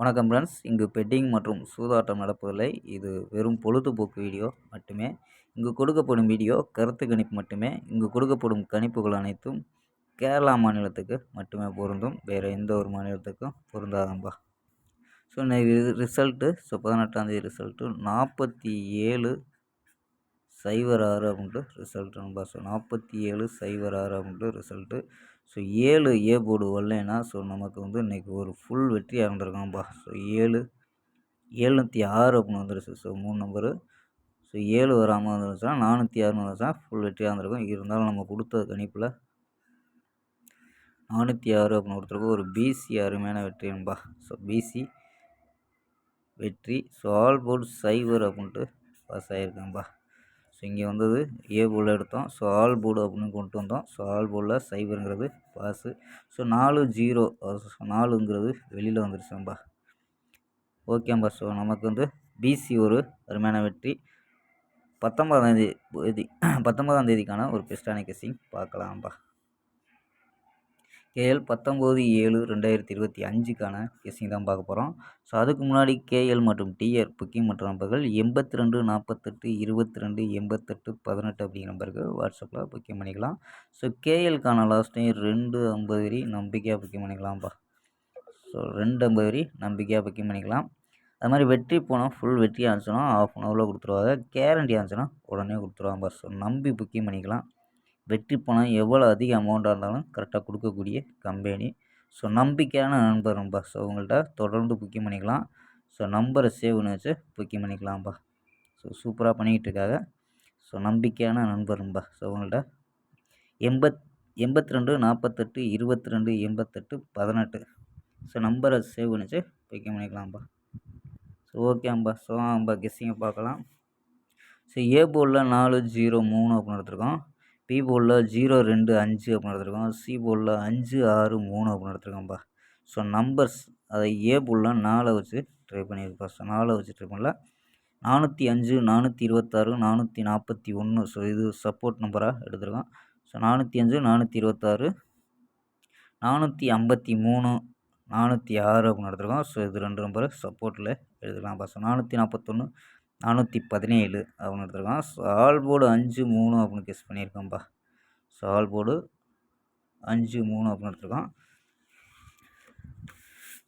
வணக்கம் ஃப்ரெண்ட்ஸ். இங்கு பெட்டிங் மற்றும் சூதாட்டம் நடப்பதில்லை. இது வெறும் பொழுதுபோக்கு வீடியோ மட்டுமே. இங்கு கொடுக்கப்படும் வீடியோ கருத்து கணிப்பு மட்டுமே. இங்கு கொடுக்கப்படும் கணிப்புகள் அனைத்தும் கேரளா மாநிலத்துக்கு மட்டுமே பொருந்தும். வேறு எந்த ஒரு மாநிலத்துக்கும் பொருந்தாதம்பா. ஸோ இன்னைக்கு ரிசல்ட்டு 18ஆம் தேதி ரிசல்ட்டு 4706 அப்படின்ட்டு ரிசல்ட்டுன்பா. ஸோ 4706 அப்படின்ட்டு ரிசல்ட்டு. ஸோ 7 ஏ போர்டு வரலைன்னா நமக்கு இன்றைக்கி ஒரு ஃபுல் வெற்றியாக இருந்திருக்காம்பா. ஸோ 706 அப்படின்னு வந்துருச்சு. So 3 number. ஸோ 7 வராமல் வந்துருச்சுன்னா 406 வந்துருச்சுன்னா ஃபுல் வெற்றியாக இருந்திருக்கும். இருந்தாலும் நம்ம கொடுத்த கணிப்பில் 406 அப்படின்னு கொடுத்துருக்கோம். ஒரு பிசி அருமையான வெற்றின்பா. ஸோ பிசி வெற்றி. ஸோ ஆல் போர்டு 0 அப்படின்ட்டு பாஸ் ஆகியிருக்கேன்பா. ஸோ இங்கே வந்தது ஏ போர்டில் எடுத்தோம். ஸோ ஆல் போர்டு அப்படின்னு கொண்டு வந்தோம். ஸோ ஆல் போர்டில் 0ங்கிறது பாஸு. ஸோ 40 4ங்கிறது வெளியில் வந்துருச்சும்பா. ஓகேம்பா. ஸோ நமக்கு பிசி ஒரு அருமையான வெற்றி. 19ஆம் தேதிக்கான ஒரு பெஸ்ட்டான கெஸ்ஸிங் பார்க்கலாம்பா. கேஎல் 19/7/2025க்கான கெஸ்ஸிங் தான் பார்க்க போகிறோம். ஸோ அதுக்கு முன்னாடி கேஎல் மற்றும் டிஆர் புக்கிங் மற்றும் நம்பர்கள் 82 48 22 88 18 அப்படிங்கிற நம்பருக்கு வாட்ஸ்அப்பில் புக்கிங் பண்ணிக்கலாம். ஸோ கேஎல்க்கான லாஸ்ட் டைம் 250 நம்பிக்கையாக புக்கிங் பண்ணிக்கலாம்ப்பா. ஸோ 250 நம்பிக்கையாக புக்கிங் பண்ணிக்கலாம். அது மாதிரி வெற்றி போனால் ஃபுல் வெற்றியாக இருந்துச்சுன்னா ½ அன் ஹவரில் கொடுத்துருவாங்க. கேரண்டியாக இருந்துச்சுன்னா உடனே கொடுத்துருவாங்க. ஸோ நம்பி புக்கிங் பண்ணிக்கலாம். வெற்றி பணம் எவ்வளோ அதிக அமௌண்ட்டாக இருந்தாலும் கரெக்டாக கொடுக்கக்கூடிய கம்பெனி. ஸோ நம்பிக்கையான நண்பர்பா. ஸோ உங்கள்கிட்ட தொடர்ந்து புக்கிங் பண்ணிக்கலாம். ஸோ நம்பரை சேவ் பண்ணி வச்சு புக்கிங் பண்ணிக்கலாம்ப்பா. ஸோ சூப்பராக பண்ணிக்கிட்டு இருக்காங்க. ஸோ நம்பிக்கையான நண்பர்பா. ஸோ உங்கள்கிட்ட 82 48 22 88 18 ஸோ நம்பரை சேவ் பண்ணி வச்சு புக்கிங் பண்ணிக்கலாம்ப்பா. ஸோ ஓகேம்பா. ஸோ கெஸ்ஸிங்கை பார்க்கலாம். ஸோ ஏ போர்டில் 403 அப்படின்னு எடுத்துருக்கோம். பி போர்டில் 025 அப்படின்னு எடுத்துருக்கோம். சி போர்டில் 563 அப்படின்னு எடுத்துருக்கோம்ப்பா. ஸோ நம்பர்ஸ் அதை ஏ போர்டில் 4 வச்சு ட்ரை பண்ணியிருப்பா. ஸோ 4 வச்சு ட்ரை பண்ணல. 405 426 441 ஸோ இது சப்போர்ட் நம்பராக எடுத்துருக்கோம். ஸோ 405 426 453 406 அப்படின்னு எடுத்துருக்கோம். ஸோ இது 2 நம்பரு சப்போர்ட்டில் எடுத்துக்கலாம்ப்பா. ஸோ 441 417 அப்படின்னு எடுத்துருக்கோம். ஸோ ஆல் போர்டு 53 அப்படின்னு கெஸ் பண்ணியிருக்கோம்ப்பா. ஸோ ஆல் போர்டு 53 அப்படின்னு எடுத்துருக்கோம்.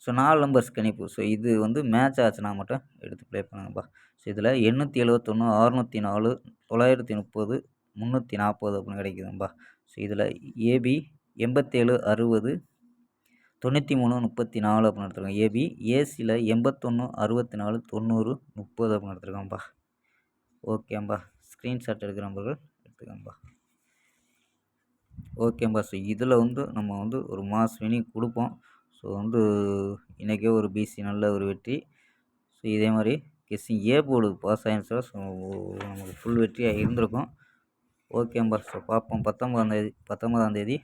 ஸோ 4 நம்பர்ஸ் கணிப்பு. ஸோ இது மேட்ச் ஆச்சுன்னா மட்டும் எடுத்து ப்ளே பண்ணுங்கப்பா. ஸோ இதில் 871 604 930 340 அப்படின்னு கிடைக்குதும்பா. ஸோ இதில் ஏபி 87 60 93 34 அப்படின்னு எடுத்துருக்கோம். ஏபி ஏசியில் 81 64 90 30 அப்படின்னு எடுத்துருக்கோம்ப்பா. ஓகேம்பா. ஸ்க்ரீன்ஷாட் எடுக்கிற நம்பர்கள் எடுத்துக்கோம்பா. ஓகேம்பா. ஸோ இதில் நம்ம ஒரு மாஸ் வினிங் கொடுப்போம். ஸோ இன்றைக்கே ஒரு பிசி நல்ல ஒரு வெற்றி. ஸோ இதே மாதிரி கெஸ்ஸிங் ஏ போர்டு பாஸ் ஆகிடுச்சா ஸோ நமக்கு ஃபுல் வெற்றியாக இருந்திருக்கும். ஓகேம்பா. ஸோ பார்ப்போம். 19ஆம் தேதி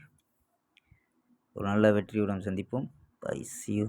ஒரு நல்ல வெற்றியுடன் சந்திப்போம். பை. C you.